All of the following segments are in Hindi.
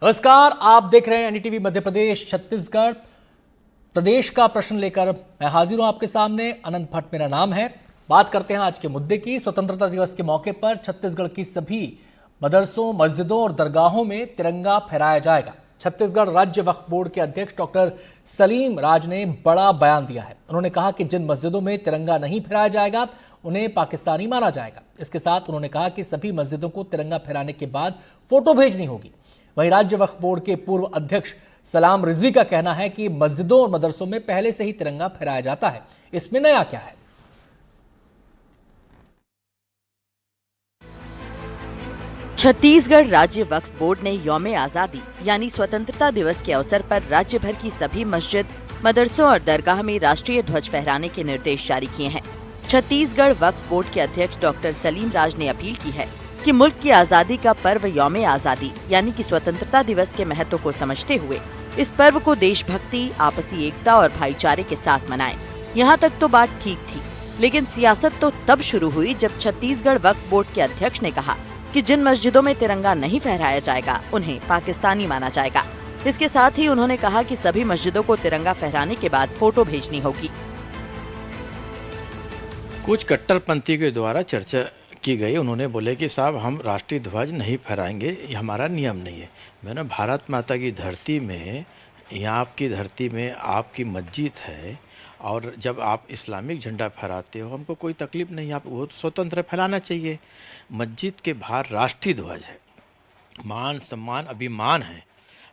नमस्कार, आप देख रहे हैं एनडीटीवी मध्य प्रदेश छत्तीसगढ़। प्रदेश का प्रश्न लेकर मैं हाजिर हूं आपके सामने। अनंत भट्ट मेरा नाम है। बात करते हैं आज के मुद्दे की। स्वतंत्रता दिवस के मौके पर छत्तीसगढ़ की सभी मदरसों, मस्जिदों और दरगाहों में तिरंगा फहराया जाएगा। छत्तीसगढ़ राज्य वक्फ बोर्ड के अध्यक्ष डॉक्टर सलीम राज ने बड़ा बयान दिया है। उन्होंने कहा कि जिन मस्जिदों में तिरंगा नहीं फहराया जाएगा उन्हें पाकिस्तानी माना जाएगा। इसके साथ उन्होंने कहा कि सभी मस्जिदों को तिरंगा फहराने के बाद फोटो भेजनी होगी। वहीं राज्य वक्फ बोर्ड के पूर्व अध्यक्ष सलाम रिजवी का कहना है कि मस्जिदों और मदरसों में पहले से ही तिरंगा फहराया जाता है, इसमें नया क्या है। छत्तीसगढ़ राज्य वक्फ बोर्ड ने यौम आजादी यानी स्वतंत्रता दिवस के अवसर पर राज्य भर की सभी मस्जिद, मदरसों और दरगाह में राष्ट्रीय ध्वज फहराने के निर्देश जारी किए हैं। छत्तीसगढ़ वक्फ बोर्ड के अध्यक्ष डॉक्टर सलीम राज ने अपील की है कि मुल्क की आजादी का पर्व यौम आजादी यानी कि स्वतंत्रता दिवस के महत्व को समझते हुए इस पर्व को देशभक्ति, आपसी एकता और भाईचारे के साथ मनाएं। यहाँ तक तो बात ठीक थी, लेकिन सियासत तो तब शुरू हुई जब छत्तीसगढ़ वक्फ बोर्ड के अध्यक्ष ने कहा कि जिन मस्जिदों में तिरंगा नहीं फहराया जाएगा उन्हें पाकिस्तानी माना जाएगा। इसके साथ ही उन्होंने कहा कि सभी मस्जिदों को तिरंगा फहराने के बाद फोटो भेजनी होगी। कुछ कट्टरपंथी के द्वारा चर्चा की गई। उन्होंने बोले कि साहब हम राष्ट्रीय ध्वज नहीं फहराएंगे, ये हमारा नियम नहीं है। मैंने भारत माता की धरती में, यहाँ आपकी धरती में आपकी मस्जिद है और जब आप इस्लामिक झंडा फहराते हो हमको कोई तकलीफ नहीं, आप वो स्वतंत्र फहराना चाहिए। मस्जिद के बाहर राष्ट्रीय ध्वज है, मान सम्मान अभिमान है,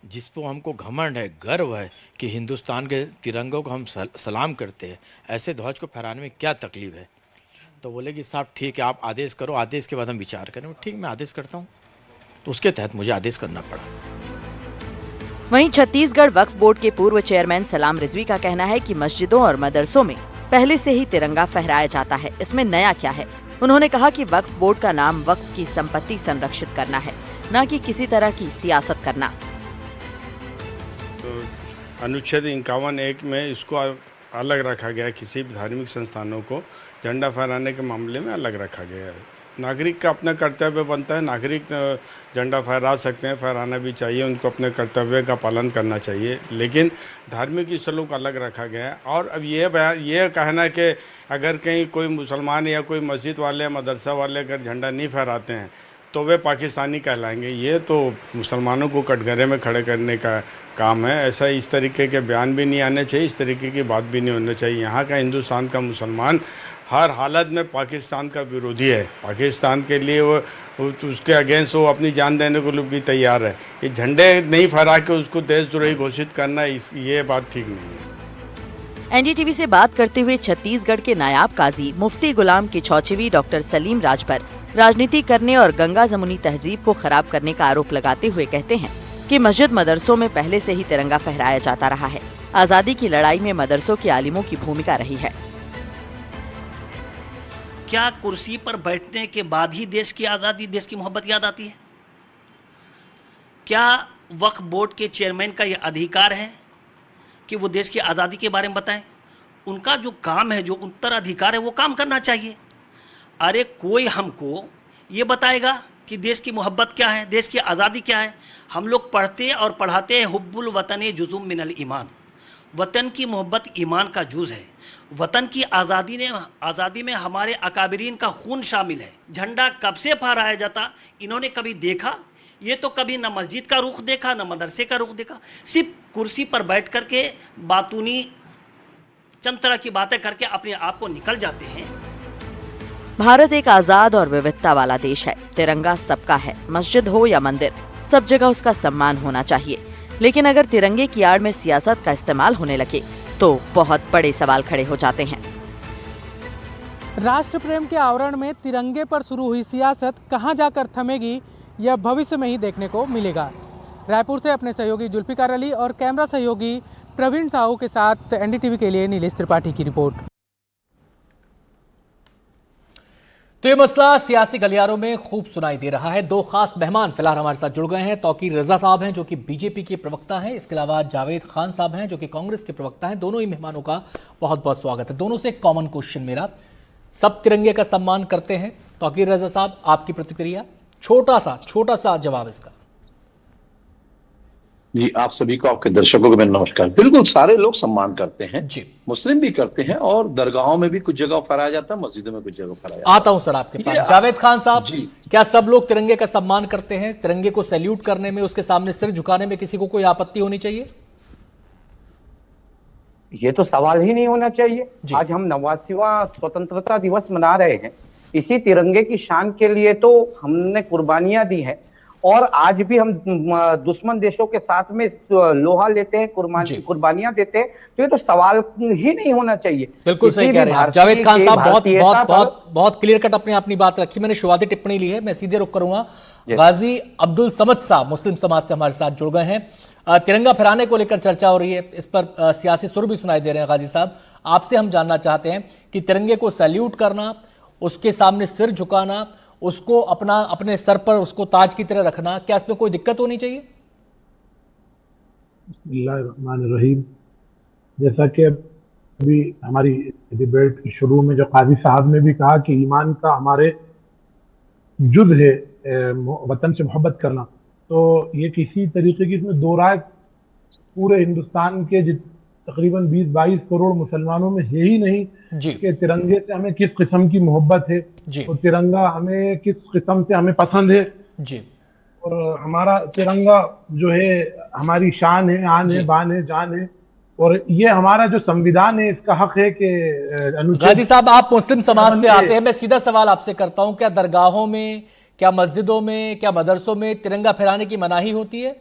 जिस पर हमको घमंड है, गर्व है कि हिंदुस्तान के तिरंगों को हम सलाम करते हैं। ऐसे ध्वज को फहराने में क्या तकलीफ है। तो बोले कि साहब ठीक है, आप आदेश करो, आदेश के बाद हम विचार करें। ठीक, मैं आदेश करता हूँ। तो उसके तहत मुझे आदेश करना पड़ा। वहीं छत्तीसगढ़ वक्फ बोर्ड के पूर्व चेयरमैन सलाम रिजवी का कहना है कि मस्जिदों और मदरसों में पहले से ही तिरंगा फहराया जाता है, इसमें नया क्या है। उन्होंने कहा कि वक्फ बोर्ड का नाम वक्फ की संपत्ति संरक्षित करना है, न कि किसी तरह की सियासत करना। तो अनुच्छेद 51(1) में इसको अलग रखा गया है। किसी भी धार्मिक संस्थानों को झंडा फहराने के मामले में अलग रखा गया है। नागरिक का अपना कर्तव्य बनता है, नागरिक झंडा फहरा सकते हैं, फहराना भी चाहिए, उनको अपने कर्तव्य का पालन करना चाहिए, लेकिन धार्मिक स्थलों को अलग रखा गया है। और अब ये कहना कि अगर कहीं कोई मुसलमान या कोई मस्जिद वाले, मदरसा वाले अगर झंडा नहीं फहराते हैं तो वे पाकिस्तानी कहलाएंगे, ये तो मुसलमानों को कटघरे में खड़े करने का काम है। ऐसा इस तरीके के बयान भी नहीं आने चाहिए, इस तरीके की बात भी नहीं होनी चाहिए। यहाँ का हिंदुस्तान का मुसलमान हर हालत में पाकिस्तान का विरोधी है। पाकिस्तान के लिए वो उसके अगेंस्ट वो अपनी जान देने को भी तैयार है। ये झंडे नहीं फहरा के उसको देशद्रोही घोषित करना, ये बात ठीक नहीं है। एनडीटीवी से बात करते हुए छत्तीसगढ़ के नायाब काजी मुफ्ती गुलाम किचौचवी डॉक्टर सलीम राज पर राजनीति करने और गंगा जमुनी तहजीब को खराब करने का आरोप लगाते हुए कहते हैं कि मस्जिद मदरसों में पहले से ही तिरंगा फहराया जाता रहा है। आजादी की लड़ाई में मदरसों के आलिमों की भूमिका रही है। क्या कुर्सी पर बैठने के बाद ही देश की आज़ादी, देश की मोहब्बत याद आती है? क्या वक्फ बोर्ड के चेयरमैन का यह अधिकार है कि वो देश की आज़ादी के बारे में बताएं? उनका जो काम है, जो उत्तराधिकार है, वो काम करना चाहिए। अरे कोई हमको ये बताएगा कि देश की मोहब्बत क्या है, देश की आज़ादी क्या है? हम लोग पढ़ते और पढ़ाते हैं हुब्बुल वतन जुज़ुम मिनल ईमान। वतन की मोहब्बत ईमान का जुज़ है। वतन की आज़ादी में हमारे अकाबरीन का खून शामिल है। झंडा कब से फहराया जाता, इन्होंने कभी देखा? ये तो कभी न मस्जिद का रुख देखा, न मदरसे का रुख देखा। सिर्फ कुर्सी पर बैठ कर के बातूनी चंद तरह की बातें करके अपने आप को निकल जाते हैं। भारत एक आजाद और विविधता वाला देश है। तिरंगा सबका है, मस्जिद हो या मंदिर, सब जगह उसका सम्मान होना चाहिए। लेकिन अगर तिरंगे की आड़ में सियासत का इस्तेमाल होने लगे तो बहुत बड़े सवाल खड़े हो जाते हैं। राष्ट्र प्रेम के आवरण में तिरंगे पर शुरू हुई सियासत कहां जाकर थमेगी, यह भविष्य में ही देखने को मिलेगा। रायपुर से अपने सहयोगी जुल्फिकार अली और कैमरा सहयोगी प्रवीण साहू के साथ एनडीटीवी के लिए नीलेश त्रिपाठी की रिपोर्ट। तो ये मसला सियासी गलियारों में खूब सुनाई दे रहा है। दो खास मेहमान फिलहाल हमारे साथ जुड़ गए हैं। तौकीर रजा साहब हैं जो कि बीजेपी के प्रवक्ता हैं, इसके अलावा जावेद खान साहब हैं जो कि कांग्रेस के प्रवक्ता हैं। दोनों ही मेहमानों का बहुत बहुत स्वागत है। दोनों से एक कॉमन क्वेश्चन मेरा, सब तिरंगे का सम्मान करते हैं। तौकीर रजा साहब, आपकी प्रतिक्रिया, छोटा सा जवाब इसका। देखिए, मैं आपको बता दूं कि 2023 में जब 25 अगस्त को भारत माता की जी, आप सभी को, आपके दर्शकों को मेरा नमस्कार। बिल्कुल, सारे लोग सम्मान करते हैं, जी। मुस्लिम भी करते हैं, और दरगाहों में भी कुछ जगह फहराया जाता है, मस्जिदों में कुछ जगह फहराया जाता है। आता हूं सर आपके ये पास। जावेद खान साहब, जी। क्या सब लोग तिरंगे का सम्मान करते हैं? तिरंगे को सैल्यूट करने में, उसके सामने सिर झुकाने में किसी को कोई आपत्ति होनी चाहिए? ये तो सवाल ही नहीं होना चाहिए। जी। आज हम 89वां स्वतंत्रता दिवस मना रहे हैं, इसी तिरंगे की शान के लिए तो हमने कुर्बानियां दी हैं, और आज भी हम दुश्मन देशों के साथ में लोहा लेते हैं, जी। कुर्बानियां देते हैं, तो ये तो सवाल ही नहीं होना चाहिए। बिल्कुल सही किसी कह भी रहे हैं आप। भारतीय जावेद खान के साहब भारतीयता पर- बहुत क्लियर कट अपनी बात रखी। मैंने शुरुआती टिप्पणी ली है, मैं सीधे रुख करूंगा। गाजी अब्दुल समद साहब मुस्लिम समाज से हमारे साथ जुड़ गए हैं। तिरंगा फहराने को लेकर चर्चा हो रही है, इस पर सियासी सुर भी सुनाई दे रहे हैं। गाजी साहब, आपसे हम जानना चाहते हैं कि तिरंगे को सैल्यूट करना, उसके सामने सिर झुकाना, उसको अपने सर पर उसको ताज की तरह रखना, क्या इसमें कोई दिक्कत होनी चाहिए? बिस्मिल्लाहिर्रहमानिर्रहीम। जैसा कि अभी हमारी डिबेट शुरू में जो काजी साहब ने भी कहा कि ईमान का हमारे जुज़ है वतन से मोहब्बत करना, तो ये किसी तरीके की इसमें दो राय पूरे हिंदुस्तान के तकरीबन 20-22 करोड़ मुसलमानों में है ही नहीं जी। कि तिरंगे से हमें किस किस्म की मोहब्बत है, जी। और तिरंगा हमें किस किस्म से हमें पसंद है, जी। और हमारा तिरंगा जो है हमारी शान है, आन है, बान है, जान है, और ये हमारा जो संविधान है इसका हक है कि गाजी साहब, आप मुस्लिम समाज से आते हैं, मैं सीधा सवाल आपसे करता हूं, क्या दरगाहों में, क्या मस्जिदों में, क्या मदरसों में तिरंगा फहराने की मनाही होती है?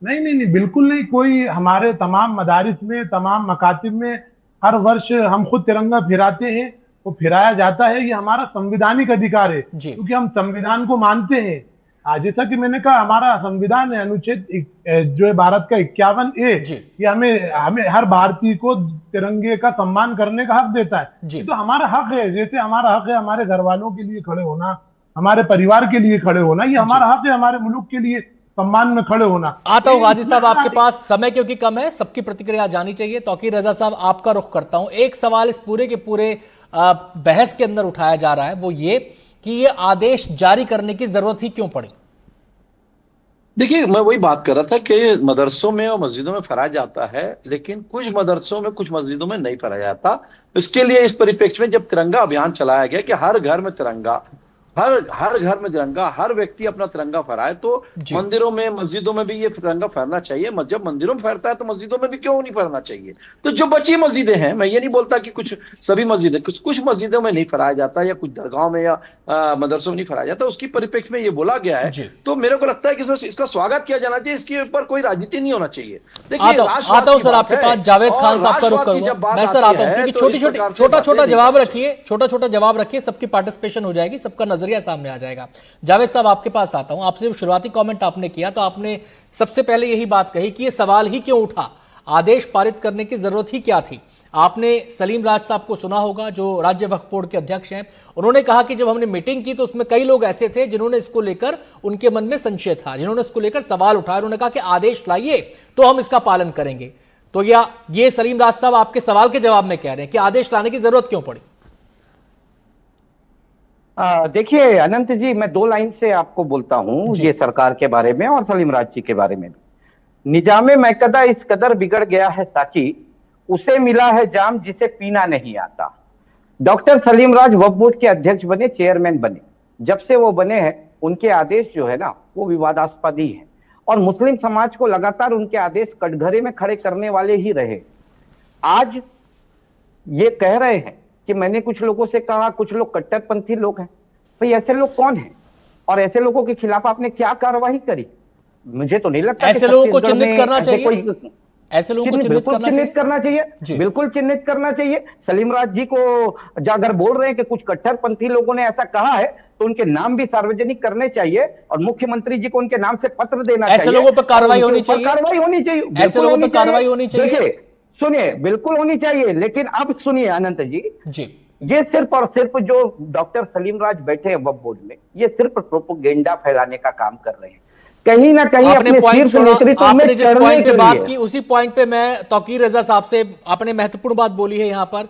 नहीं, बिल्कुल नहीं। कोई हमारे तमाम मदारिस में, तमाम मकातिब में हर वर्ष हम खुद तिरंगा फिराते हैं, वो फिराया जाता है। ये हमारा संवैधानिक अधिकार है, क्योंकि हम संविधान को मानते हैं। जैसा कि मैंने कहा, हमारा संविधान है, अनुच्छेद जो है भारत का 51A, ये हमें हर भारतीय को तिरंगे का सम्मान करने का हक देता है। तो हमारा हक है, जैसे हमारा हक है हमारे घर वालों के लिए खड़े होना, हमारे परिवार के लिए खड़े होना, ये हमारा हक है हमारे मुल्क के लिए सम्मान में खड़े होना। आता हूं गाजी साहब आपके पास, समय क्योंकि कम है, सबकी प्रतिक्रिया जानी चाहिए। तौकीर रजा साहब, आपका रुख करता हूं। एक सवाल इस पूरे के पूरे बहस के अंदर उठाया जा रहा है, वो ये कि ये आदेश जारी करने की जरूरत ही क्यों पड़ी? देखिए, मैं वही बात कर रहा था कि मदरसों में और मस्जिदों में फहराया जाता है, लेकिन कुछ मदरसों में, कुछ मस्जिदों में नहीं फहराया जाता। इसके लिए इस परिप्रेक्ष्य में जब तिरंगा अभियान चलाया गया कि हर घर में तिरंगा, हर घर में तिरंगा, हर व्यक्ति अपना तिरंगा फहराए, तो मंदिरों में, मस्जिदों में भी ये तिरंगा फहरना चाहिए। जब मंदिरों में फहरता है तो मस्जिदों में भी क्यों नहीं फहरना चाहिए? तो जो बची मस्जिदें हैं, मैं ये नहीं बोलता कि कुछ सभी मस्जिदें, कुछ मस्जिदों में नहीं फहराया जाता, या कुछ दरगाहों में या मदरसों में नहीं फहराया जाता, उसकी परिप्रेक्ष्य में ये बोला गया है। तो मेरे को लगता है कि सर इसका स्वागत किया जाना चाहिए, इसके ऊपर कोई राजनीति नहीं होना चाहिए। देखिए, आता हूं सर आपके पास, जावेद खान साहब का रुख करूंगा मैं। सर आता हूं, क्योंकि छोटा जवाब रखिए, छोटा जवाब रखिए, सबकी पार्टिसिपेशन हो जाएगी, सबका नजरिया सामने आ जाएगा। जावेद साहब, आपके पास आता हूं। आपसे शुरुआती कमेंट आपने किया, तो आपने सबसे पहले यही बात कही कि यह सवाल ही क्यों उठा, आदेश पारित करने की जरूरत ही क्या थी? आपने सलीम राज साहब को सुना होगा, जो राज्य वक्फ बोर्ड के अध्यक्ष हैं। उन्होंने कहा कि जब हमने मीटिंग की तो उसमें कई लोग ऐसे थे जिन्होंने इसको लेकर, उनके मन में संशय था, जिन्होंने इसको लेकर सवाल उठाया। उन्होंने कहा कि आदेश लाइए तो हम इसका पालन करेंगे। तो ये सलीम राज साहब आपके सवाल के जवाब में कह रहे हैं कि आदेश लाने की जरूरत क्यों पड़ी? देखिए अनंत जी, मैं दो लाइन से आपको बोलता हूं, ये सरकार के बारे में और सलीम राज जी के बारे में भी। निजामे मैकदा इस कदर बिगड़ गया है साची, उसे मिला है जाम जिसे पीना नहीं आता। डॉक्टर सलीम राज वक्फ बोर्ड के अध्यक्ष बने, चेयरमैन बने। जब से वो बने हैं, उनके आदेश जो है ना, वो विवादास्पद ही है, और मुस्लिम समाज को लगातार उनके आदेश कटघरे में खड़े करने वाले ही रहे। आज ये कह रहे हैं कि मैंने कुछ लोगों से कहा, कुछ लोग कट्टरपंथी लोग हैं। भाई, ऐसे लोग कौन हैं, और ऐसे लोगों के खिलाफ आपने क्या कार्रवाई करी? मुझे तो नहीं लगता ऐसे लोगों को चिन्हित करना चाहिए। ऐसे लोगों को चिन्हित करना चाहिए, बिल्कुल चिन्हित करना चाहिए। सलीम राज जी को अगर बोल रहे हैं कि कुछ कट्टरपंथी लोगों ने ऐसा कहा है, तो उनके नाम भी सार्वजनिक करने चाहिए, और मुख्यमंत्री जी को उनके नाम से पत्र देना चाहिए। ऐसे लोगों पर कार्रवाई होनी चाहिए, कार्रवाई होनी चाहिए, ऐसे लोगों पर कार्रवाई होनी चाहिए। देखिए, सुनिए, बिल्कुल होनी चाहिए, लेकिन अब सुनिए अनंत जी, ये सिर्फ और सिर्फ जो डॉक्टर सलीम राज बैठे हैं वक्फ बोर्ड में, ये सिर्फ प्रोपेगेंडा फैलाने का काम कर रहे हैं। कहीं ना कहीं अपने शीर्ष नेतृत्व में जिस पॉइंट पे बात की, उसी पॉइंट पे मैं तौकीर रजा साहब से, आपने महत्वपूर्ण बात बोली है। यहां पर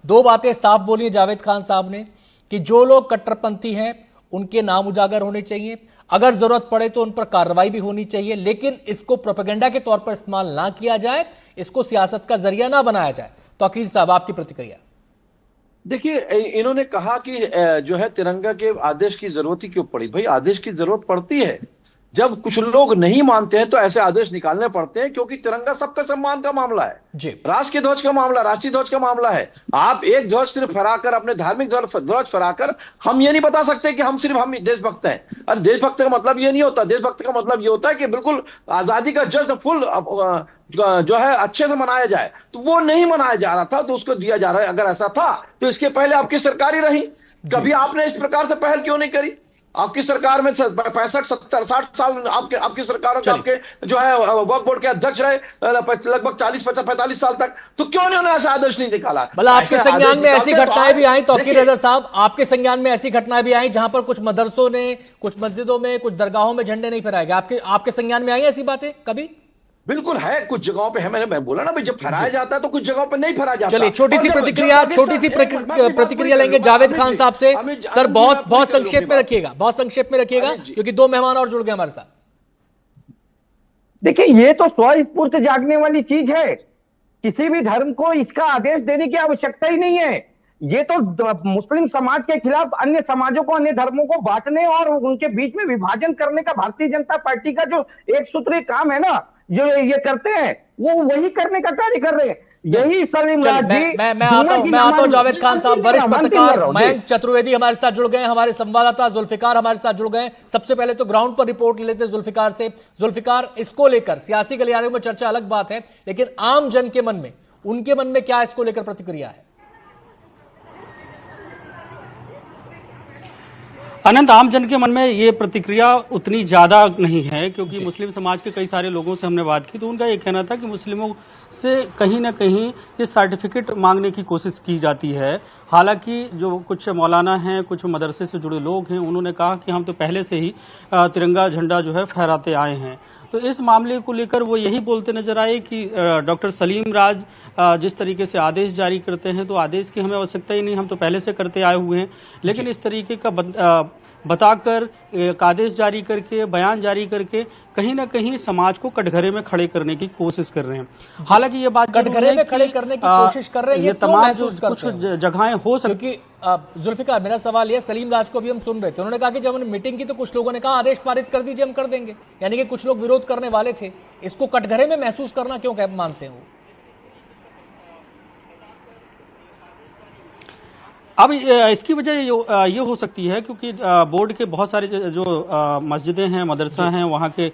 दो बातें साफ बोली है जावेद खान साहब ने कि जो लोग कट्टरपंथी हैं उनके नाम उजागर होने चाहिए। अगर जरूरत पड़े तो उन पर कार्रवाई भी होनी चाहिए, लेकिन इसको प्रोपेगेंडा के तौर पर इस्तेमाल ना किया जाए, इसको सियासत का जरिया ना बनाया जाए। तौकीर साहब, आपकी प्रतिक्रिया। देखिए, इन्होंने कहा कि जो है तिरंगा के आदेश की जरूरत ही क्यों पड़ी। भाई, आदेश की जरूरत पड़ती है जब कुछ लोग नहीं मानते हैं तो ऐसे आदेश निकालने पड़ते हैं, क्योंकि तिरंगा सबका सम्मान का मामला है जी। राष्ट्र के ध्वज का मामला, राष्ट्रीय ध्वज का मामला है। आप एक ध्वज सिर्फ फहराकर, अपने धार्मिक ध्वज फहराकर हम ये नहीं बता सकते कि हम देशभक्त हैं। अरे देशभक्त का मतलब ये नहीं होता। देशभक्त का मतलब ये होता है कि बिल्कुल आजादी का जश्न फुल जो है अच्छे से मनाया जाए। तो वो नहीं मनाया जा रहा था, तो उसको दिया जा रहा है। अगर ऐसा था तो इसके पहले आपकी सरकार ही रही, कभी आपने इस प्रकार से पहल क्यों नहीं करी? आपकी सरकार में 65, 70, 60 साल आपकी सरकारों के आपके जो है वक्फ बोर्ड के अध्यक्ष रहे, लगभग 40, 45 साल तक, तो क्यों नहीं उन्होंने ऐसा आदेश नहीं निकाला? मतलब आपके संज्ञान में ऐसी घटनाएं भी आई, तौकीर रजा साहब, आपके संज्ञान में ऐसी घटनाएं भी आई जहां पर कुछ मदरसों ने, कुछ मस्जिदों में, कुछ दरगाहों में झंडे नहीं फहराए गए? आपके संज्ञान में आई ऐसी बातें कभी? बिल्कुल है, कुछ जगहों पे है। मैंने बोला ना भाई, जब फहराया जाता है तो कुछ जगहों पे नहीं फहराया जाता। चलिए, छोटी सी प्रतिक्रिया लेंगे जावेद खान साहब से। सर, बहुत संक्षेप में रखिएगा, बहुत संक्षेप में रखिएगा, क्योंकि दो मेहमान और जुड़ गए हमारे साथ। देखिए, ये तो स्वस्फूर्त जागने वाली चीज है। किसी भी धर्म को इसका आदेश देने की आवश्यकता ही नहीं है। ये तो मुस्लिम समाज के खिलाफ अन्य समाजों को, अन्य धर्मों को बांटने और उनके बीच में विभाजन करने का भारतीय जनता पार्टी का जो एक सूत्रीय काम है ना, जो ये करते हैं, वो वही करने का कार्य कर रहे हैं। यही सलीम राज जी। मैं आता हूं जावेद खान साहब। वरिष्ठ पत्रकार मयंक चतुर्वेदी हमारे साथ जुड़ गए, हमारे संवाददाता जुल्फिकार हमारे साथ जुड़ गए। सबसे पहले तो ग्राउंड पर रिपोर्ट लेते हैं जुल्फिकार से। जुल्फिकार, इसको लेकर सियासी गलियारों में चर्चा अलग बात है, लेकिन आम जन के मन में, उनके मन में क्या इसको लेकर प्रतिक्रिया है? अनंत, आम जन के मन में ये प्रतिक्रिया उतनी ज्यादा नहीं है, क्योंकि मुस्लिम समाज के कई सारे लोगों से हमने बात की तो उनका ये कहना था कि मुस्लिमों से कहीं ना कहीं ये सर्टिफिकेट मांगने की कोशिश की जाती है। हालांकि जो कुछ मौलाना हैं, कुछ मदरसे से जुड़े लोग हैं, उन्होंने कहा कि हम तो पहले से ही तिरंगा झंडा जो है फहराते आए हैं। तो इस मामले को लेकर वो यही बोलते नजर आए कि डॉक्टर सलीम राज जिस तरीके से आदेश जारी करते हैं तो आदेश की हमें आवश्यकता ही नहीं, हम तो पहले से करते आए हुए हैं। लेकिन इस तरीके का बताकर, एक आदेश जारी करके, बयान जारी करके कहीं ना कहीं समाज को कटघरे में खड़े करने की कोशिश कर रहे हैं। हालांकि ये बात कटघरे में खड़े करने की कोशिश कर रहे हैं, ये तमाम कुछ जगहें हो सकती। क्योंकि जुल्फिकार, मेरा सवाल यह, सलीम राज को भी हम सुन रहे थे, उन्होंने कहा कि जब हमने मीटिंग की तो कुछ लोगों ने कहा आदेश पारित कर दीजिए, हम कर देंगे। यानी कि कुछ लोग विरोध करने वाले थे। इसको कटघरे में महसूस करना क्यों मानते हो? अब इसकी वजह ये हो सकती है क्योंकि बोर्ड के बहुत सारे जो मस्जिदें हैं, मदरसा हैं, वहाँ के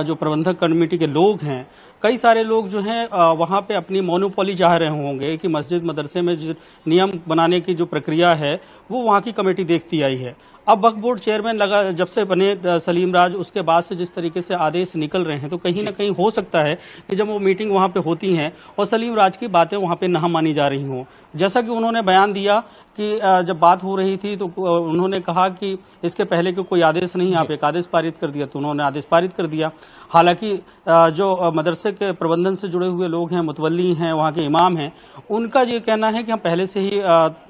जो प्रबंधक कमेटी के लोग हैं, कई सारे लोग जो हैं वहाँ पे अपनी मोनोपोली चाह रहे होंगे कि मस्जिद मदरसे में जो नियम बनाने की जो प्रक्रिया है वो वहाँ की कमेटी देखती आई है। अब वक्फ बोर्ड चेयरमैन जब से बने सलीम राज, उसके बाद से जिस तरीके से आदेश निकल रहे हैं तो कहीं ना कहीं हो सकता है कि जब वो मीटिंग वहाँ पे होती है और सलीम राज की बातें वहाँ पे ना मानी जा रही हों। जैसा कि उन्होंने बयान दिया कि जब बात हो रही थी तो उन्होंने कहा कि इसके पहले कि कोई आदेश नहीं, आप एक आदेश पारित कर दिया, तो उन्होंने आदेश पारित कर दिया। हालांकि जो मदरसे के प्रबंधन से जुड़े हुए लोग हैं, मुतवल्ली हैं, वहाँ के इमाम हैं, उनका ये कहना है कि हम पहले से ही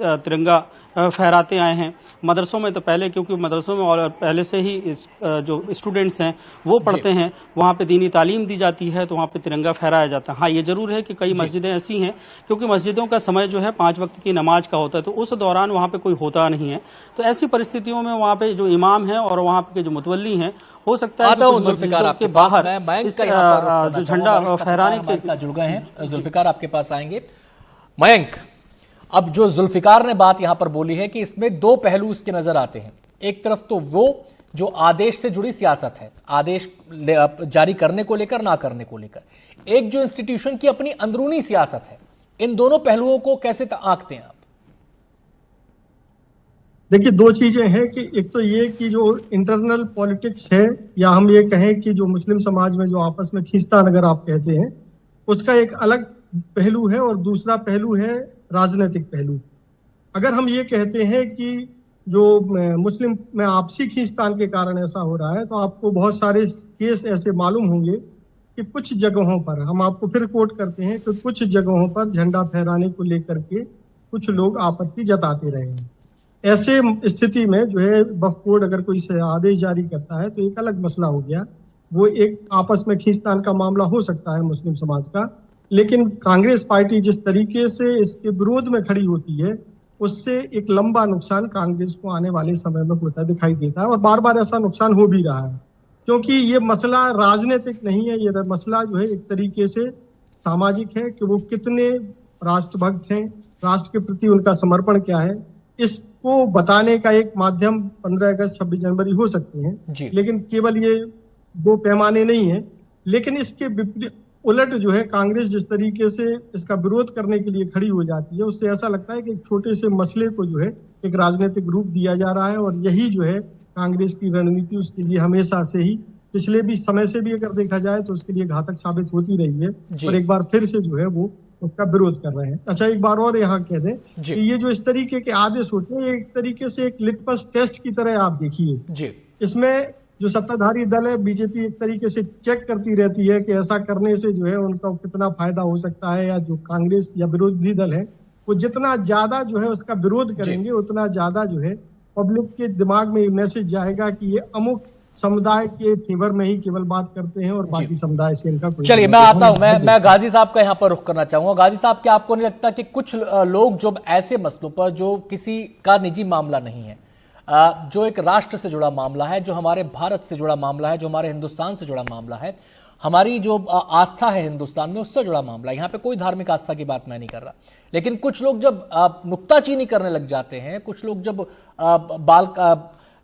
तिरंगा फहराते आए हैं। मदरसों में तो पहले, क्योंकि मदरसों में और पहले से ही जो स्टूडेंट्स हैं वो पढ़ते हैं, वहाँ पे दीनी तालीम दी जाती है, तो वहाँ पे तिरंगा फहराया जाता है। हाँ, ये जरूर है कि कई मस्जिदें ऐसी हैं, क्योंकि मस्जिदों का समय जो है 5 वक्त की नमाज का होता है, तो उस दौरान वहाँ पे कोई होता नहीं है। तो ऐसी परिस्थितियों में वहाँ पे जो इमाम है और वहाँ पे जो मुतवल्ली हैं, हो सकता है कि बाहर जो झंडा फहराने के साथ जुड़ गए हैं। जुल्फिकार, आपके पास आएंगे। मयंक, अब जो जुल्फिकार ने बात यहां पर बोली है कि इसमें 2 पहलू इसके नजर आते हैं। एक तरफ तो वो जो आदेश से जुड़ी सियासत है, आदेश जारी करने को लेकर, ना करने को लेकर, एक जो इंस्टीट्यूशन की अपनी अंदरूनी सियासत है। इन दोनों पहलुओं को कैसे आंकते हैं आप? देखिए, 2 चीजें हैं कि एक तो ये कि जो इंटरनल पॉलिटिक्स है, या हम ये कहें कि जो मुस्लिम समाज में जो आपस में खींचतान अगर आप कहते हैं, उसका एक अलग पहलू है, और दूसरा पहलू है राजनीतिक पहलू। अगर हम ये कहते हैं कि जो मुस्लिम में आपसी खींचतान के कारण ऐसा हो रहा है, तो आपको बहुत सारे केस ऐसे मालूम होंगे कि कुछ जगहों पर, हम आपको फिर कोट करते हैं कि कुछ जगहों पर झंडा फहराने को लेकर के कुछ लोग आपत्ति जताते रहे हैं। ऐसे स्थिति में जो है वक्फ बोर्ड अगर कोई से आदेश जारी करता है तो एक अलग मसला हो गया, वो एक आपस में खींचतान का मामला हो सकता है मुस्लिम समाज का। लेकिन कांग्रेस पार्टी जिस तरीके से इसके विरोध में खड़ी होती है, उससे एक लंबा नुकसान कांग्रेस को आने वाले समय में होता दिखाई देता है, और बार बार ऐसा नुकसान हो भी रहा है, क्योंकि ये मसला राजनीतिक नहीं है। ये मसला जो है एक तरीके से सामाजिक है कि वो कितने राष्ट्रभक्त हैं, राष्ट्र के प्रति उनका समर्पण क्या है, इसको बताने का एक माध्यम 15 अगस्त 26 जनवरी हो सकते हैं, लेकिन केवल ये दो पैमाने नहीं है। लेकिन इसके उलट जो है कांग्रेस जिस तरीके से इसका विरोध करने के लिए खड़ी हो जाती है, उससे ऐसा लगता है कि एक छोटे से मसले को जो है एक राजनीतिक रूप दिया जा रहा है, और यही जो है कांग्रेस की रणनीति उसके लिए हमेशा से ही, पिछले भी समय से भी अगर देखा जाए तो उसके लिए घातक साबित होती रही है, और एक बार फिर से जो है वो उसका विरोध कर रहे हैं। अच्छा, एक बार और यहाँ कह दें कि ये जो इस तरीके के आदेश होते हैं, एक तरीके से एक लिटमस टेस्ट की तरह आप देखिए। इसमें जो सत्ताधारी दल है बीजेपी एक तरीके से चेक करती रहती है कि ऐसा करने से जो है उनका कितना फायदा हो सकता है, या जो कांग्रेस या विरोधी दल है वो जितना ज्यादा जो है उसका विरोध करेंगे उतना ज्यादा जो है पब्लिक के दिमाग में मैसेज जाएगा कि ये अमुक समुदाय के फेवर में ही केवल बात करते हैं और बाकी समुदाय से इनका कोई। चलिए मैं आता हूं, मैं गाजी साहब का यहाँ पर रुख करना चाहूंगा। गाजी साहब, क्या आपको नहीं लगता कि कुछ लोग जो ऐसे मसलों पर जो किसी का निजी मामला नहीं है, जो एक राष्ट्र से जुड़ा मामला है, जो हमारे भारत से जुड़ा मामला है, जो हमारे हिंदुस्तान से जुड़ा मामला है, हमारी जो आस्था है हिंदुस्तान में उससे जुड़ा मामला है, यहाँ पे कोई धार्मिक आस्था की बात मैं नहीं कर रहा, लेकिन कुछ लोग जब नुक्ताचीनी करने लग जाते हैं, कुछ लोग जब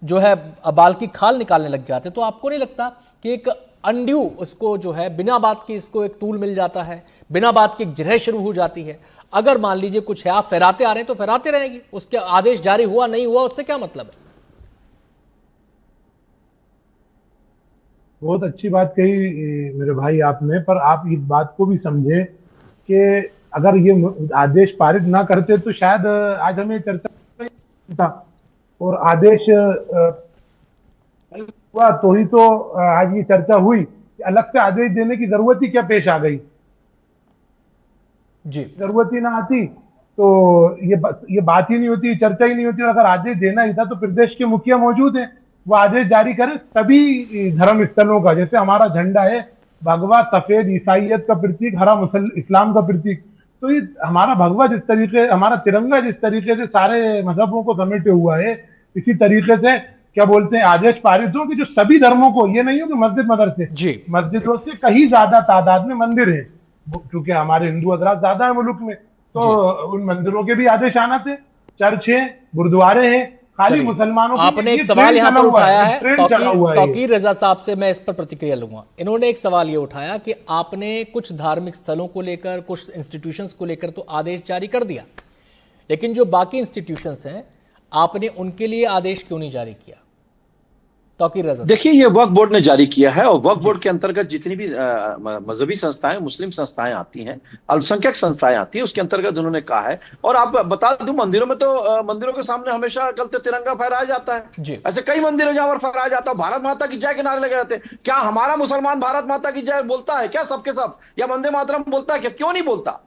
बाल की खाल निकालने लग जाते हैं, तो आपको नहीं लगता कि एक अनड्यू उसको जो है बिना बात के इसको एक तूल मिल जाता है, बिना बात के एक जिरह शुरू हो जाती है? अगर मान लीजिए कुछ है, आप फहराते आ रहे हैं तो फहराते रहेंगे, उसके आदेश जारी हुआ नहीं हुआ उससे क्या मतलब है? बहुत अच्छी बात कही मेरे भाई आपने, पर आप इस बात को भी समझे कि अगर ये आदेश पारित ना करते तो शायद आज हमें चर्चा नहीं था, और आदेश हुआ तो ही तो आज ये चर्चा हुई। अलग से आदेश देने की जरूरत ही क्या पेश आ गई? जरूरत ही ना आती तो ये बात ही नहीं होती, चर्चा ही नहीं होती। और अगर आदेश देना ही था तो प्रदेश के मुखिया मौजूद हैं, वो आदेश जारी करें सभी धर्म स्थलों का। जैसे हमारा झंडा है भगवा सफेद ईसाइयत का प्रतीक, हरा इस्लाम का प्रतीक, तो ये हमारा भगवा जिस तरीके, हमारा तिरंगा जिस तरीके से सारे मजहबों को समेटे हुआ है, इसी तरीके से क्या बोलते हैं आदेश पारित हो कि जो सभी धर्मों को, ये नहीं हो कि मस्जिद मस्जिदों से कहीं ज्यादा तादाद में मंदिर है, क्योंकि हमारे हिंदू हजरात ज्यादा है मुल्क में, तो उन मंदिरों के भी आदेश आना थे। चर्च है, गुरुद्वारे हैं, खाली मुसलमानों की। आपने एक सवाल यहाँ पर उठाया है, तौकीर रजा साहब से मैं इस पर प्रतिक्रिया लूंगा। इन्होंने एक सवाल ये उठाया कि आपने कुछ धार्मिक स्थलों को लेकर, कुछ इंस्टीट्यूशंस को लेकर तो आदेश जारी कर दिया, लेकिन जो बाकी इंस्टीट्यूशंस हैं आपने उनके लिए आदेश क्यों नहीं जारी किया? तौकीर रजा, देखिए ये वक्फ बोर्ड ने जारी किया है, और वक्फ बोर्ड के अंतर्गत जितनी भी मजहबी संस्थाएं, मुस्लिम संस्थाएं आती हैं, अल्पसंख्यक संस्थाएं आती हैं, उसके अंतर्गत उन्होंने कहा है। और आप बता दूं, मंदिरों में तो मंदिरों के सामने हमेशा गलत तिरंगा फहराया जाता है। ऐसे कई मंदिर है जहां पर फहराया जाता है, भारत माता की जय के नारे लगे जाते हैं। क्या हमारा मुसलमान भारत माता की जय बोलता है क्या सबके सब, या वंदे मातरम बोलता है क्या? क्यों नहीं बोलता?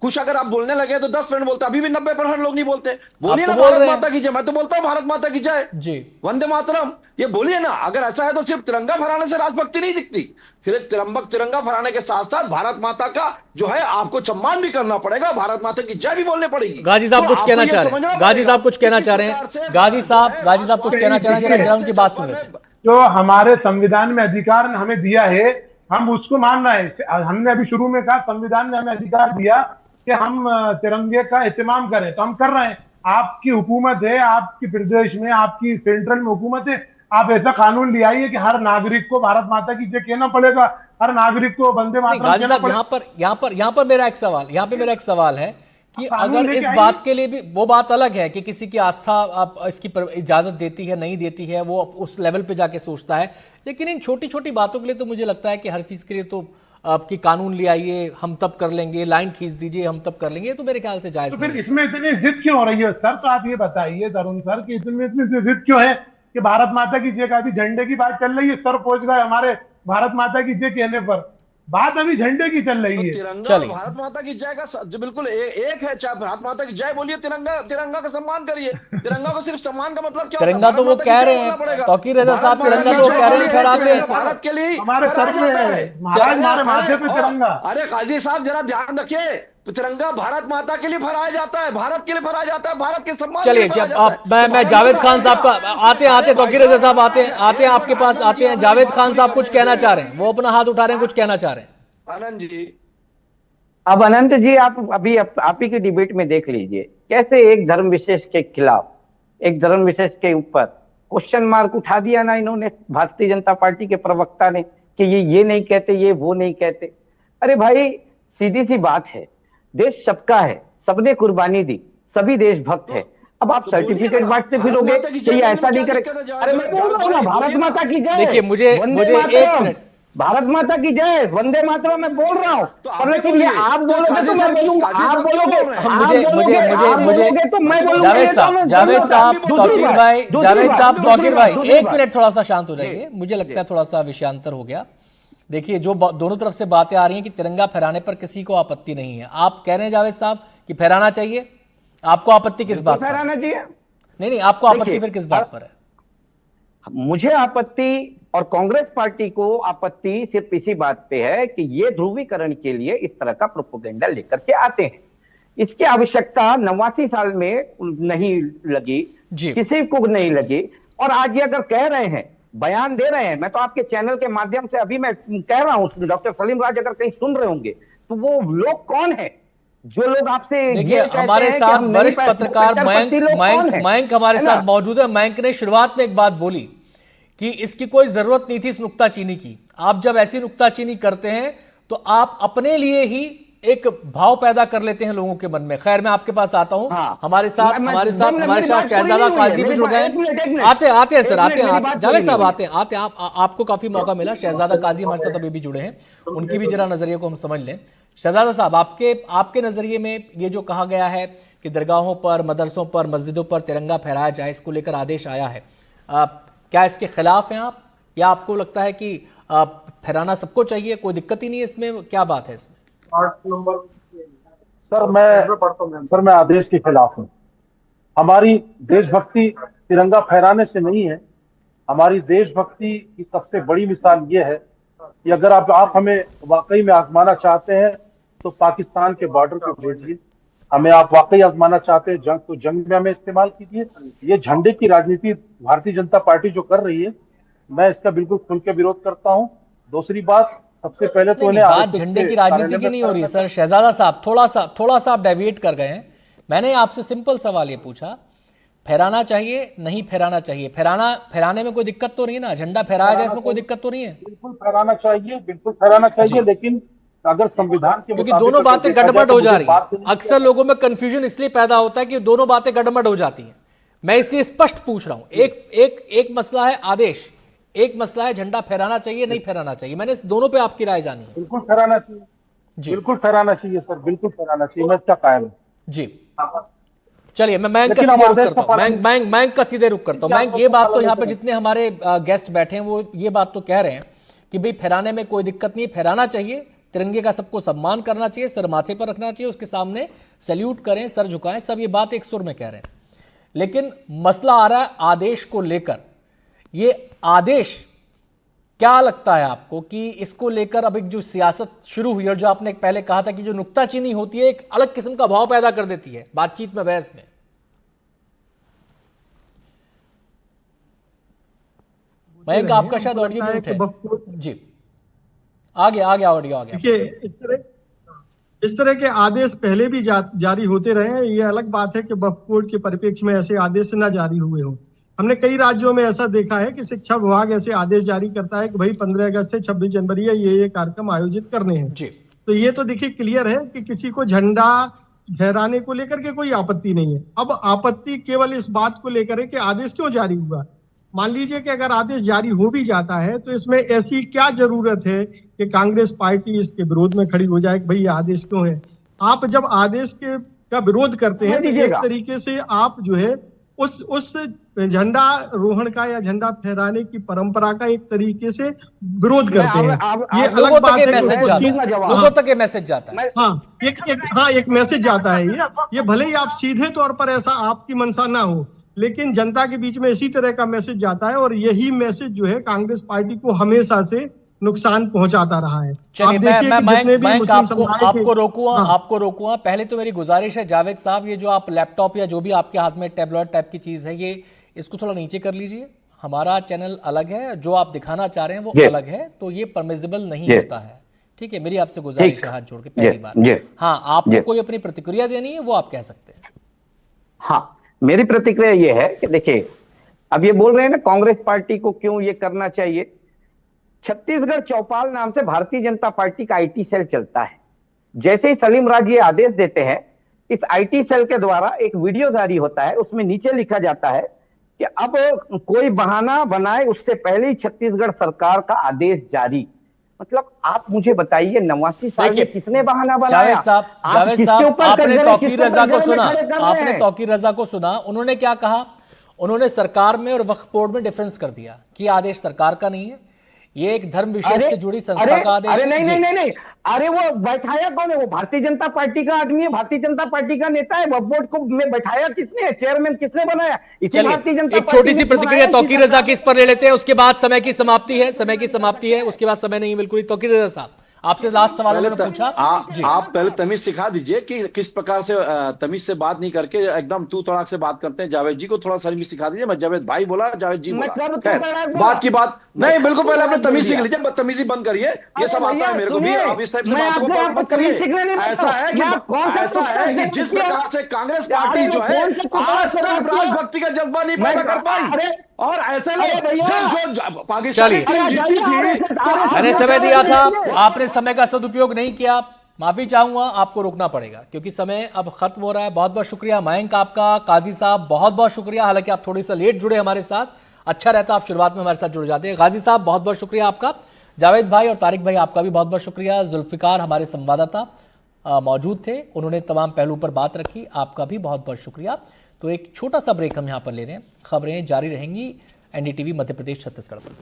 कुछ अगर आप बोलने लगे तो 10% बोलते, अभी भी 90% लोग नहीं बोलते। बोलिए ना भारत माता की जय, मैं तो बोलता हूँ भारत माता की जय, वंदे मातरम, ये बोलिए ना। अगर ऐसा है तो सिर्फ तिरंगा फहराने से राष्ट्रभक्ति नहीं दिखती, फिर तिरंगा फहराने के साथ साथ भारत माता का जो है आपको सम्मान भी करना पड़ेगा, भारत माता की जय भी बोलने पड़ेगी। गाजी साहब कुछ कहना चाह रहे हैं, गाजी साहब कुछ कहना चाह रहे हैं, गाजी साहब कुछ कहना चाह रहे हैं, जरा उनकी बात सुन लेते हैं। जो हमारे संविधान में अधिकार हमें दिया है, हम उसको मान रहे हैं। हमने अभी शुरू में कहा संविधान ने हमें अधिकार दिया कि हम तिरंगे का एहतमाम करें, तो हम कर रहे हैं। आपकी हुकूमत है, आपकी प्रदेश में, आपकी सेंट्रल में हुकूमत है, आप ऐसा कानून ले आइए कि हर नागरिक को भारत माता की जय कहना पड़ेगा, हर नागरिक को वंदे मातरम कहना पड़ेगा। यहाँ पर मेरा एक सवाल है कि अगर इस बात के लिए भी, वो बात अलग है कि किसी की आस्था आप इसकी इजाजत देती है नहीं देती है, वो उस लेवल पे जाके सोचता है, लेकिन इन छोटी छोटी बातों के लिए तो मुझे लगता है कि हर चीज के लिए तो आपकी कानून ले आइए, हम तब कर लेंगे, लाइन खींच दीजिए, हम तब कर लेंगे, तो मेरे ख्याल से जायज तो फिर इसमें इतनी जिद क्यों हो रही है सर? तो आप ये बताइए तरुण सर कि इतनी जिद क्यों है कि भारत माता की जय का? अभी झंडे की बात चल रही है, सर पहुंच गए हमारे भारत माता की जय कहने पर। बात अभी झंडे की चल रही है। तिरंगा चलिए। भारत माता की जय का जो बिल्कुल एक है। चाहे भारत माता की जय बोलिए, तिरंगा का सम्मान करिए। तिरंगा को सिर्फ सम्मान का मतलब क्या होता है? तिरंगा तो वो भारत माता की कह जय रहे बोलना हैं, पड़ेगा। तौकीर रजा साहब, भारत माता तिरंगा की तो जय कह रहे हैं बोलिए, फहराते हैं। भारत के लिए हमारे सर फहराया पे जाता है, महाराज हमारे माथे पे तिरंगा। अरे काजी साहब जरा ध्यान रखिए, तो तिरंगा भारत माता के लिए फहराया जाता है, भारत के लिए फहराया जाता है, भारत के सम्मान के चलिए, लिए फहराया जब जाता है। आप मैं तो भारत जावेद को खान साहब का आते हैं तौकीर रजा साहब आते हैं आपके पास आते हैं। जावेद खान साहब कुछ कहना चाह रहे हैं, वो अपना हाथ उठा रहे हैं, कुछ कहना चाह रहे हैं। आनंद जी, अब अनंत जी, आप ही की डिबेट में देख लीजिए कैसे एक धर्म विशेष के खिलाफ, एक धर्म विशेष के ऊपर क्वेश्चन मार्क उठा दिया ना इन्होंने, भारतीय जनता पार्टी के प्रवक्ता ने, कि ये नहीं कहते, ये वो नहीं कहते। अरे भाई, सीधी सी बात है, देश सबका है, सबने कुर्बानी दी, सभी देशभक्त है। अब आप सर्टिफिकेट बांटते फिरोगे कि ये ऐसा नहीं करे। अरे मैं बोल रहा हूँ ना, भारत माता की जय। देखिए, मुझे एक मिनट, भारत माता की जय, वंदे मातरम मैं बोल रहा हूँ। और लेकिन ये आप बोलोगे तो मैं बोलूंगा, आप बोलोगे तो मैं बोलूंगा। जावेद साहब, तौकीर भाई, एक मिनट थोड़ा सा शांत हो जाइए। मुझे लगता है थोड़ा सा विषयांतर हो गया। देखिए, जो दोनों तरफ से बातें आ रही हैं कि तिरंगा फहराने पर किसी को आपत्ति नहीं है। आप कह रहे हैं जावेद साहब कि फहराना चाहिए, आपको आपत्ति किस बात पर? फहराना चाहिए। नहीं, आपको आपत्ति फिर किस बात पर है? मुझे आपत्ति और कांग्रेस पार्टी को आपत्ति सिर्फ इसी बात पे है कि ये ध्रुवीकरण के लिए इस तरह का प्रोपेगेंडा लेकर के आते हैं। इसकी आवश्यकता 89 साल में नहीं लगी, किसी को नहीं लगी। और आज ये अगर कह रहे हैं, बयान दे रहे हैं, मैं तो आपके चैनल के माध्यम से अभी मैं कह रहा हूं, डॉक्टर सलीम राज अगर कहीं सुन रहे होंगे तो वो लोग कौन है जो लोग आपसे देखिए, हमारे साथ वरिष्ठ पत्रकार मयंक हमारे साथ मौजूद है। मयंक ने शुरुआत में एक बात बोली कि इसकी कोई जरूरत नहीं थी इस नुक्ताचीनी की। आप जब ऐसी नुक्ताचीनी करते हैं तो आप अपने लिए ही एक भाव पैदा कर लेते हैं लोगों के मन में। खैर, मैं आपके पास आता हूं। हमारे साथ शहजादा काजी भी जुड़ गए। आते हैं सर, आते हैं जावेद साहब, आते हैं आपको काफी मौका मिला। शहजादा काजी हमारे साथ अभी भी जुड़े हैं, उनकी भी जरा नजरिए को हम समझ लें। शहजादा साहब, आपके नजरिए में ये जो कहा गया है कि दरगाहों पर, मदरसों पर, मस्जिदों पर तिरंगा फहराया जाए, इसको लेकर आदेश आया है, क्या इसके खिलाफ हैं आप, या आपको लगता है कि फहराना सबको चाहिए, कोई दिक्कत ही नहीं है इसमें? क्या बात है इसमें? सर मैं आदेश के खिलाफ हूँ। हमारी देशभक्ति तिरंगा फहराने से नहीं है। हमारी देशभक्ति की सबसे बड़ी मिसाल ये है कि अगर आप हमें वाकई में आजमाना चाहते हैं तो पाकिस्तान के बॉर्डर को भेजिए। हमें आप वाकई आजमाना चाहते हैं जंग, तो जंग में हमें इस्तेमाल कीजिए। ये झंडे की राजनीति भारतीय जनता पार्टी जो कर रही है, मैं इसका बिल्कुल खुल के विरोध करता हूँ। दूसरी बात, सबसे पहले तो बात झंडे की राजनीति की नहीं हो रही सर। शहजादा साहब, थोड़ा सा आप डेविएट कर गए हैं। मैंने आपसे सिंपल सवाल ये पूछा, फहराना चाहिए, नहीं फहराना चाहिए? फहराने में कोई दिक्कत तो नहीं है ना? झंडा फहराया जाए, इसमें कोई दिक्कत तो नहीं है? बिल्कुल फहराना चाहिए, लेकिन अगर संविधान के, क्योंकि दोनों बातें गड़बड़ हो जा रही है। अक्सर लोगों में कंफ्यूजन इसलिए पैदा होता है कि दोनों बातें गड़बड़ हो जाती हैं। मैं इसलिए स्पष्ट पूछ रहा हूं। एक मसला है आदेश, एक मसला है झंडा फहराना चाहिए, नहीं फहराना चाहिए। मैंने इस दोनों पे आपकी राय जानी है। बिल्कुल फहराना चाहिए जी, बिल्कुल फहराना चाहिए सर, बिल्कुल फहराना चाहिए। मैं इसका कायम हूं जी। चलिए, मैं मयंक का सीधे रुख करता हूं। मयंक का सीधे रुख करता हूं। मयंक, ये बात तो यहाँ पे जितने हमारे गेस्ट बैठे हैं वो ये बात तो कह रहे हैं कि भाई फहराने में कोई दिक्कत नहीं, फहराना चाहिए, तिरंगे का सबको सम्मान करना चाहिए, सर माथे पर रखना चाहिए, उसके सामने सैल्यूट करें, सर झुकाएं, सब ये बात एक सुर में कह रहे हैं। लेकिन मसला आ रहा है आदेश को लेकर। ये आदेश क्या लगता है आपको कि इसको लेकर अब एक जो सियासत शुरू हुई और जो आपने पहले कहा था कि जो नुक्ताचीनी होती है एक अलग किस्म का भाव पैदा कर देती है बातचीत में, बहस में? मयंक, आपका शायद ऑडियो म्यूट है जी। आगे ऑडियो आ गया। देखिए, इस तरह के आदेश पहले भी जारी होते रहे हैं। ये अलग बात है कि वक्फ बोर्ड के परिप्रेक्ष्य में ऐसे आदेश न जारी हुए हों। हमने कई राज्यों में ऐसा देखा है कि शिक्षा विभाग ऐसे आदेश जारी करता है कि भाई 15 अगस्त से 26 जनवरी ये कार्यक्रम आयोजित करने हैं जी। तो ये तो देखिए क्लियर है कि किसी को झंडा फहराने को लेकर के कोई आपत्ति नहीं है। अब आपत्ति केवल इस बात को लेकर है कि आदेश क्यों जारी हुआ। मान लीजिए कि अगर आदेश जारी हो भी जाता है तो इसमें ऐसी क्या जरूरत है कि कांग्रेस पार्टी इसके विरोध में खड़ी हो जाए कि भाई ये आदेश क्यों है। आप जब आदेश का विरोध करते हैं तो एक तरीके से आप जो है उस झंडा रोहण का या झंडा फहराने की परंपरा का एक तरीके से विरोध करते हैं। ये अलग बात है कि लोगों तक ये मैसेज जाता है। हाँ, एक मैसेज जाता है। ये भले ही आप सीधे तौर पर ऐसा आपकी मंशा ना हो, लेकिन जनता के बीच में इसी तरह का मैसेज जाता है, और यही मैसेज जो है कांग्रेस पार्टी को हमेशा से नुकसान पहुंचाता रहा है। चलिए मैं आपको रोकूंगा। पहले तो मेरी गुजारिश है जावेद साहब, ये जो आप लैपटॉप या जो भी आपके हाथ में टैबलेट टाइप की चीज है, ये इसको थोड़ा नीचे कर लीजिए। हमारा चैनल अलग है, जो आप दिखाना चाह रहे हैं वो अलग है, तो ये परमिसिबल नहीं होता है। ठीक है, मेरी आपसे गुजारिश है हाथ जोड़ के पहली बार। हाँ, आपको कोई अपनी प्रतिक्रिया देनी है वो आप कह सकते हैं। हाँ, मेरी प्रतिक्रिया ये है कि देखिए, अब ये बोल रहे हैं ना कांग्रेस पार्टी को क्यों ये करना चाहिए। छत्तीसगढ़ चौपाल नाम से भारतीय जनता पार्टी का आईटी सेल चलता है। जैसे ही सलीम राज ये आदेश देते हैं, इस आईटी सेल के द्वारा एक वीडियो जारी होता है, उसमें नीचे लिखा जाता है कि अब कोई बहाना बनाए उससे पहले ही छत्तीसगढ़ सरकार का आदेश जारी। मतलब आप मुझे बताइए 89 साल में किसने बहाना बनाया? जावेद साहब, आपने तौकीर रजा को सुना, उन्होंने क्या कहा? उन्होंने सरकार में और वक्फ बोर्ड में डिफरेंस कर दिया कि आदेश सरकार का नहीं है, ये एक धर्म विशेष से जुड़ी संस्था का आदेश है। नहीं, अरे वो बैठाया कौन है? वो भारतीय जनता पार्टी का आदमी है, भारतीय जनता पार्टी का नेता है। वक्फ बोर्ड को में बैठाया किसने है? चेयरमैन किसने बनाया? इसी भारतीय जनता एक छोटी सी प्रतिक्रिया तौकीर रजा की इस पर ले लेते हैं, उसके बाद समय की समाप्ति है, उसके बाद समय नहीं बिल्कुल। तौकीर रजा साहब, आपसे लास्ट सवाल मैंने पूछा। आप पहले तमीज सिखा दीजिए कि किस प्रकार से तमीज से बात नहीं करके एकदम तू तड़ाक से बात करते हैं। जावेद जी को थोड़ा तमीज सिखा दीजिए। मैं जावेद भाई बोला, जावेद जी बोला, बात की बात नहीं। बिल्कुल पहले आपने तमीज सीख लीजिए, बदतमीजी बंद करिए। ये सब आता है मेरे को भी। अब इस टाइप से बातों को मत करिए। ऐसा है कि जिस प्रकार से कांग्रेस पार्टी जो है आज तक राजभक्ति का जज्बा नहीं पैदा कर पाई, और ऐसे जो पाकिस्तान मैंने समय दिया था, आपने समय का सदुपयोग नहीं किया, माफी चाहूंगा, आपको रोकना पड़ेगा क्योंकि समय अब खत्म हो रहा है। बहुत बहुत शुक्रिया मयंक आपका, काजी साहब बहुत बहुत शुक्रिया, हालांकि आप थोड़ी सा लेट जुड़े हमारे साथ, अच्छा रहता आप शुरुआत में हमारे साथ जुड़ जाते हैं। गाजी साहब बहुत बहुत शुक्रिया आपका, जावेद भाई और तारिक भाई आपका भी बहुत बहुत शुक्रिया। जुल्फिकार हमारे संवाददाता मौजूद थे, उन्होंने तमाम पहलू पर बात रखी, आपका भी बहुत बहुत शुक्रिया। तो एक छोटा सा ब्रेक हम यहाँ पर ले रहे हैं, खबरें जारी रहेंगी एनडीटीवी मध्य प्रदेश छत्तीसगढ़ पर।